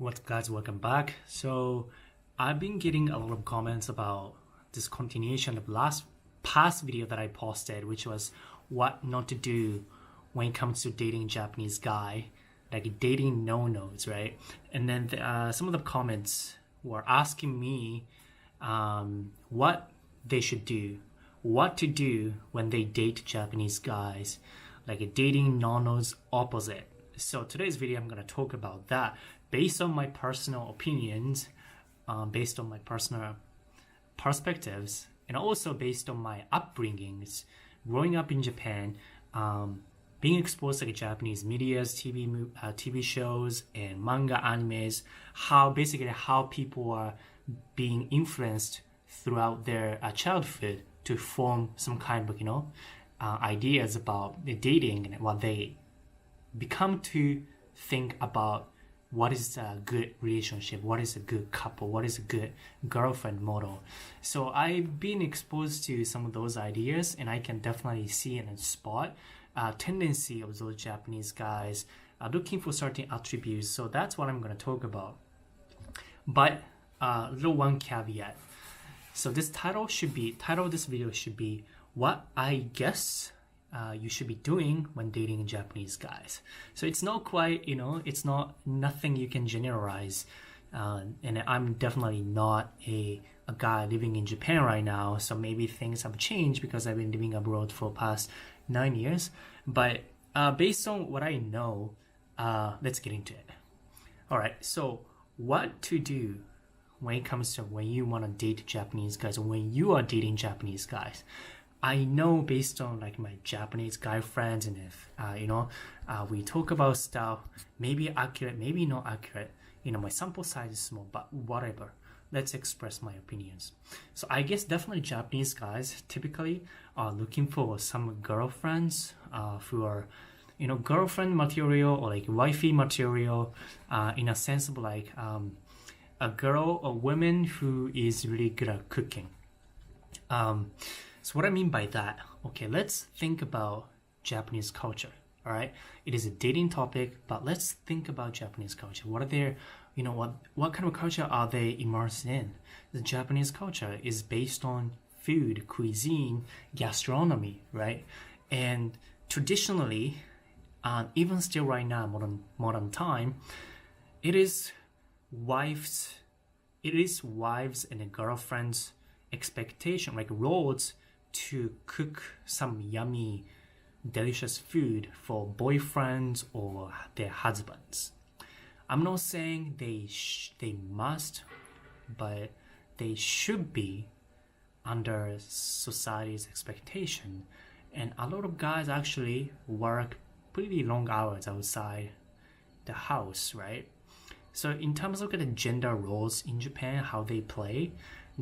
What's up, guys? Welcome back. So I've been getting a lot of comments about this continuation of past video that I posted, which was what not to do when it comes to dating Japanese guy, like dating no-nos, right? And then some of the comments were asking me what they should do, what to do when they date Japanese guys, like dating no-nos opposite. So today's video, I'm going to talk about that based on my personal opinions, based on my personal perspectives, and also based on my upbringings, growing up in Japan, being exposed to Japanese medias, TV shows, and manga, animes, how people are being influenced throughout their childhood to form some kind of, ideas about the dating and what they become to think about what is a good relationship, what is a good couple, what is a good girlfriend model. So I've been exposed to some of those ideas, and I can definitely see and spot a tendency of those Japanese guys looking for certain attributes. So that's what I'm going to talk about. But little one caveat. So this title of this video should be what I guess you should be doing when dating Japanese guys. So it's not quite, it's not nothing you can generalize. And I'm definitely not a guy living in Japan right now. So maybe things have changed because I've been living abroad for the past 9 years. But based on what I know, let's get into it. All right. So what to do when it comes to when you want to date Japanese guys or when you are dating Japanese guys. I know based on my Japanese guy friends, and if we talk about stuff, maybe accurate, maybe not accurate. My sample size is small, but whatever. Let's express my opinions. So I guess definitely Japanese guys typically are looking for some girlfriends who are, girlfriend material or wifey material, in a sense of a girl or woman who is really good at cooking. So what I mean by that, okay, let's think about Japanese culture, all right? It is a dating topic, but let's think about Japanese culture. What are their, what kind of culture are they immersed in? The Japanese culture is based on food, cuisine, gastronomy, right? And traditionally, even still right now, modern time, it is wives and girlfriends' expectation, roles to cook some yummy, delicious food for boyfriends or their husbands. I'm not saying they must, but they should be under society's expectation. And a lot of guys actually work pretty long hours outside the house, right? So in terms of the gender roles in Japan, how they play,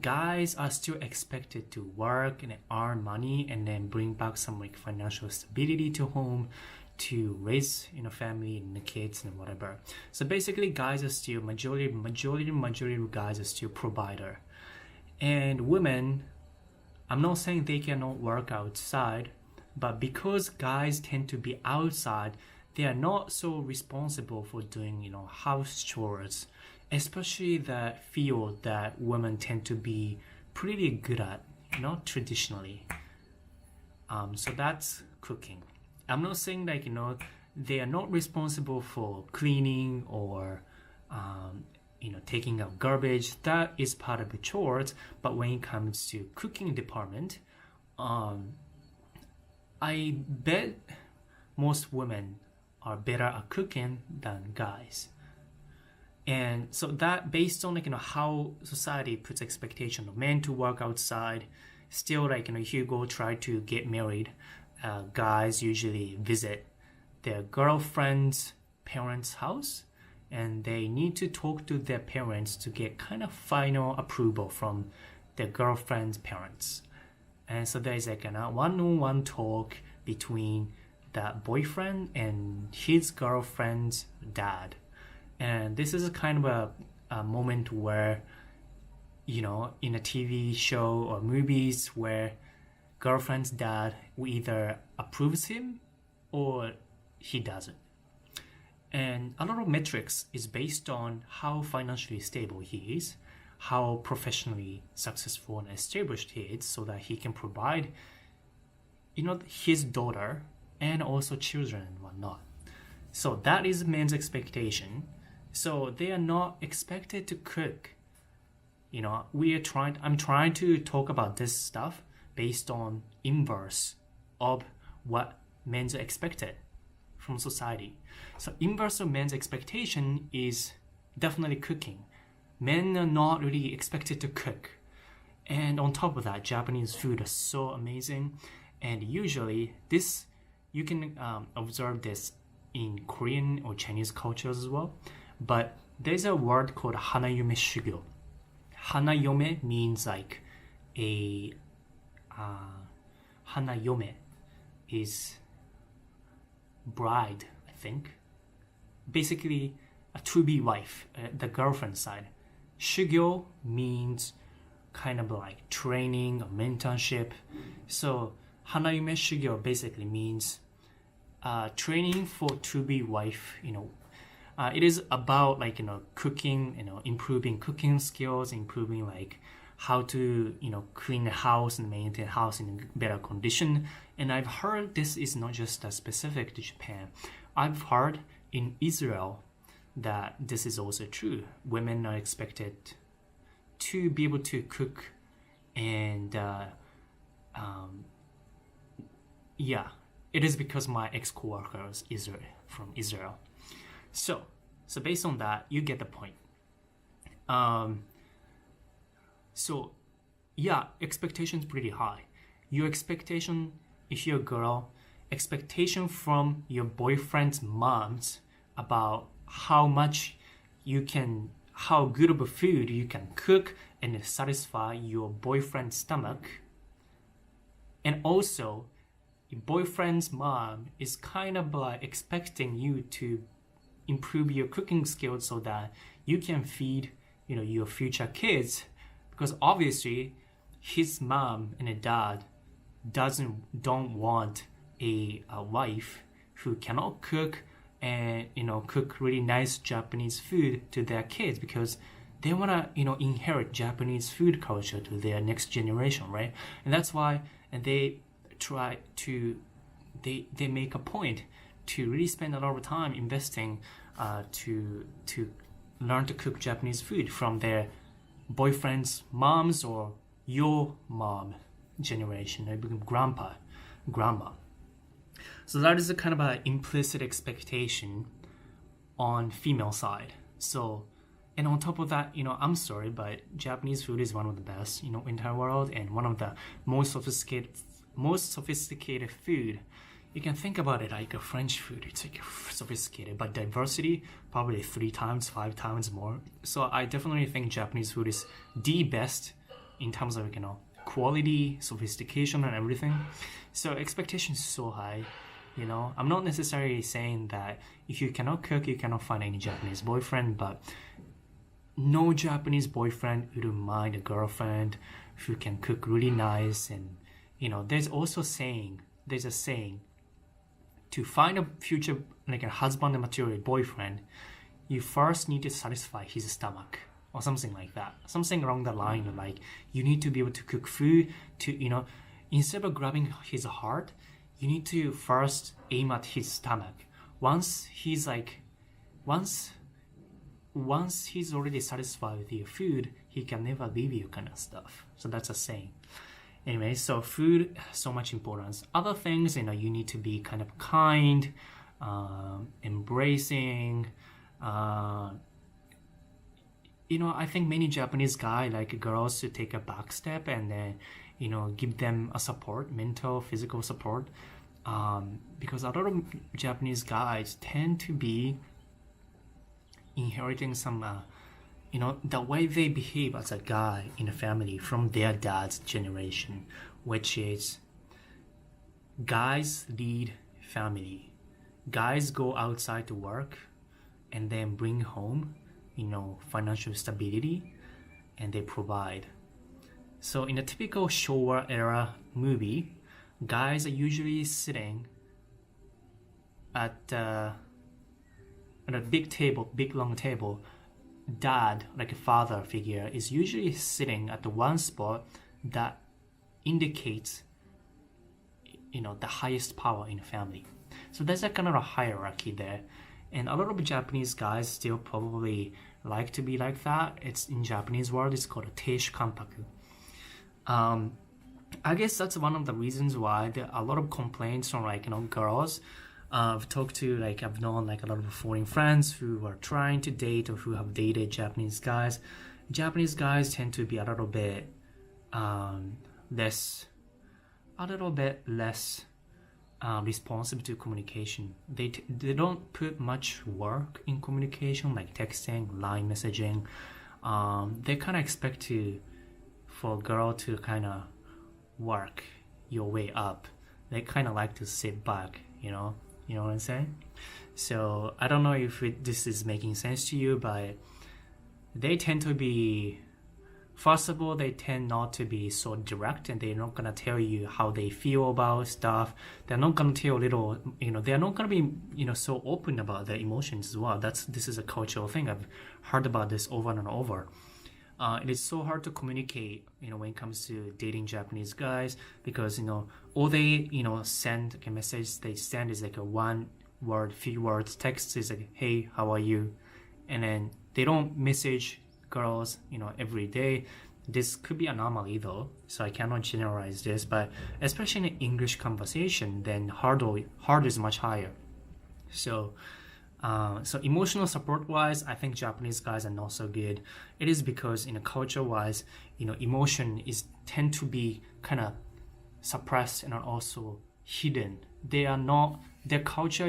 guys are still expected to work and earn money and then bring back some financial stability to home to raise family and the kids and whatever. So basically guys are still majority of guys are still provider. And women, I'm not saying they cannot work outside, but because guys tend to be outside, they are not so responsible for doing house chores, especially the field that women tend to be pretty good at, traditionally. So that's cooking. I'm not saying they are not responsible for cleaning or taking out garbage. That is part of the chores. But when it comes to cooking department, I bet most women are better at cooking than guys. And so that based on how society puts expectation of men to work outside, still if you go try to get married, guys usually visit their girlfriend's parents' house, and they need to talk to their parents to get final approval from their girlfriend's parents. And so there's a one-on-one talk between that boyfriend and his girlfriend's dad. And this is a moment where, in a TV show or movies where girlfriend's dad either approves him or he doesn't. And a lot of metrics is based on how financially stable he is, how professionally successful and established he is, so that he can provide, his daughter and also children and whatnot. So that is men's expectation. So they are not expected to cook. I'm trying to talk about this stuff based on inverse of what men's are expected from society. So inverse of men's expectation is definitely cooking. Men are not really expected to cook. And on top of that, Japanese food is so amazing. And usually you can observe this in Korean or Chinese cultures as well. But there's a word called hanayome shugyo. Hanayome means like hanayome is bride, I think. Basically, a to-be wife, the girlfriend side. Shugyo means kind of like training or mentorship. So hanayome shugyo basically means training for to-be wife. It is about like cooking, improving cooking skills, improving like how to clean the house and maintain the house in better condition. And I've heard this is not just specific to Japan. I've heard in Israel that this is also true. Women are expected to be able to cook, and it is because my ex-coworker is from Israel. So based on that, you get the point. Expectation's pretty high. Your expectation, if you're a girl, expectation from your boyfriend's moms about how good of a food you can cook and satisfy your boyfriend's stomach. And also, your boyfriend's mom is kind of like expecting you to improve your cooking skills so that you can feed your future kids, because obviously his mom and dad don't want a wife who cannot cook and cook really nice Japanese food to their kids, because they want to inherit Japanese food culture to their next generation, right? And that's why they make a point to really spend a lot of time investing to learn to cook Japanese food from their boyfriend's moms or your mom generation, grandma. So that is a kind of an implicit expectation on female side. So, and on top of that, I'm sorry, but Japanese food is one of the best, in the entire world, and one of the most sophisticated food. You can think about it like a French food. It's like sophisticated, but diversity probably 3 times, 5 times more. So I definitely think Japanese food is the best in terms of quality, sophistication, and everything. So expectation is so high. I'm not necessarily saying that if you cannot cook, you cannot find any Japanese boyfriend, but no Japanese boyfriend wouldn't mind a girlfriend who can cook really nice. And there's a saying, to find a future like a husband material boyfriend, you first need to satisfy his stomach or something like that, something along the line of like you need to be able to cook food to instead of grabbing his heart, you need to first aim at his stomach. Once he's already satisfied with your food, he can never leave you, kind of stuff. So that's a saying. Anyway, so food, so much importance. Other things, you need to be kind of kind, embracing. I think many Japanese guys like girls to take a back step and then, give them a support, mental, physical support. Because a lot of Japanese guys tend to be inheriting some, the way they behave as a guy in a family from their dad's generation, which is guys lead family. Guys go outside to work and then bring home, financial stability, and they provide. So in a typical Showa era movie, guys are usually sitting at on a big table, big long table, dad, like a father figure, is usually sitting at the one spot that indicates, the highest power in the family. So there's a kind of a hierarchy there. And a lot of Japanese guys still probably like to be like that. It's in Japanese word, it's called a teishu kanpaku. I guess that's one of the reasons why there are a lot of complaints from girls. I've known a lot of foreign friends who are trying to date or who have dated Japanese guys. Japanese guys tend to be a little bit less responsive to communication. They don't put much work in communication, like texting, line messaging. They kind of expect for a girl to kind of work your way up. They kind of like to sit back, you know what I'm saying? So I don't know if this is making sense to you, but they tend to be, first of all, they tend not to be so direct, and they're not going to tell you how they feel about stuff. They're not going to tell they're not going to be, so open about their emotions as well. This is a cultural thing. I've heard about this over and over. It is so hard to communicate, when it comes to dating Japanese guys, because, all they, send a message they send is like a one word, few words. Text is like, hey, how are you? And then they don't message girls, every day. This could be an anomaly though, so I cannot generalize this, but especially in English conversation, then hard is much higher. So emotional support wise, I think Japanese guys are not so good. It is because culture wise, emotion tend to be kind of suppressed and also hidden. Their culture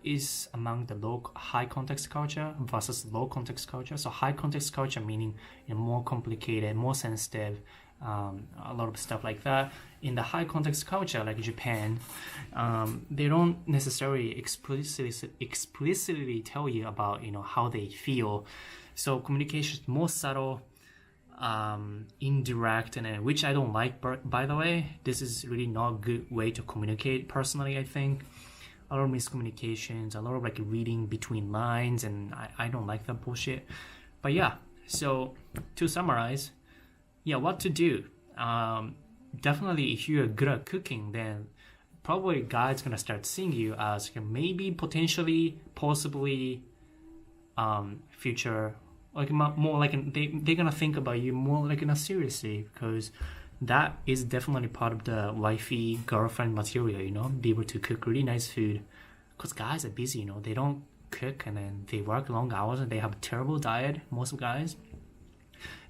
is among the high context culture versus low context culture. So high context culture meaning more complicated, more sensitive, a lot of stuff like that. In the high context culture like Japan, they don't necessarily explicitly tell you about how they feel. So communication is more subtle, indirect, and which I don't like. By the way, this is really not a good way to communicate. Personally, I think a lot of miscommunications, a lot of reading between lines, and I don't like that bullshit. But yeah, so to summarize, what to do? Definitely, if you're good at cooking, then probably guys gonna start seeing you as maybe potentially, possibly, future, more they're gonna think about you more seriously, because that is definitely part of the wifey girlfriend material. Be able to cook really nice food, because guys are busy. They don't cook, and then they work long hours, and they have a terrible diet, most guys.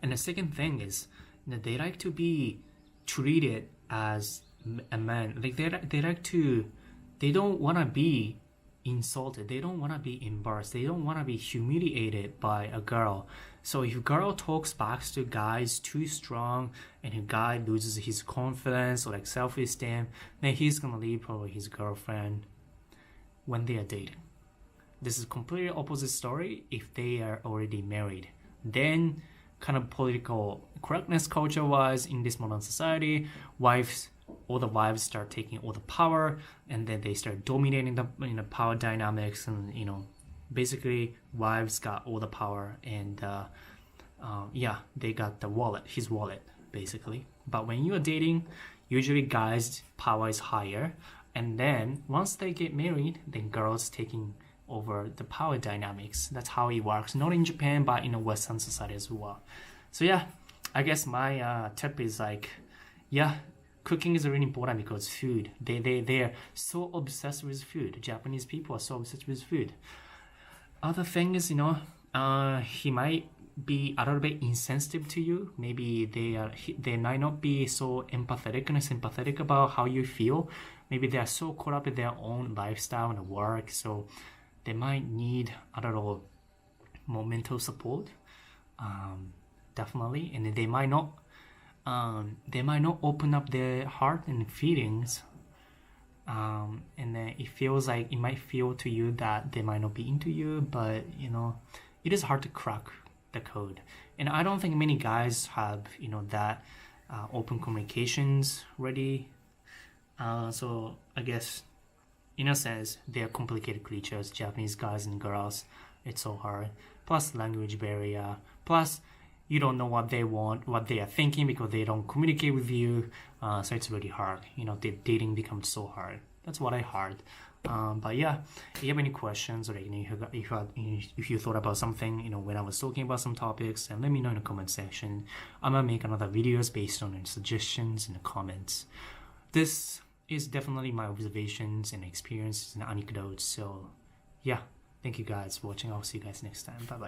And the second thing is, they like to be treated as a man. They don't want to be insulted. They don't want to be embarrassed. They don't want to be humiliated by a girl. So if a girl talks back to guys too strong, and a guy loses his confidence or self-esteem, then he's gonna leave probably his girlfriend when they are dating. This is completely opposite story if they are already married. Then kind of political correctness culture wise in this modern society, all the wives start taking all the power, and then they start dominating the power dynamics, and basically wives got all the power, and they got his wallet basically. But when you are dating, usually guys' power is higher, and then once they get married, then girls taking over the power dynamics. That's how it works, not in Japan but in a Western society as well. So I guess my tip is cooking is really important, because food, they're so obsessed with food. Japanese people are so obsessed with food. Other thing is, he might be a little bit insensitive to you. Maybe they might not be so empathetic and sympathetic about how you feel. Maybe they are so caught up in their own lifestyle and work, so they might need a little more mental support, definitely. And they might not open up their heart and feelings, and then it might feel to you that they might not be into you, but it is hard to crack the code. And I don't think many guys have that open communications ready. So I guess in a sense, they are complicated creatures, Japanese guys and girls. It's so hard. Plus language barrier. Plus, you don't know what they want, what they are thinking because they don't communicate with you. So it's really hard. The dating becomes so hard. That's what I heard. But yeah, if you have any questions or if you thought about something, when I was talking about some topics, and let me know in the comment section. I'm gonna make another videos based on your suggestions in the comments. This is definitely my observations and experiences and anecdotes. So yeah, thank you guys for watching. I'll see you guys next time. Bye bye.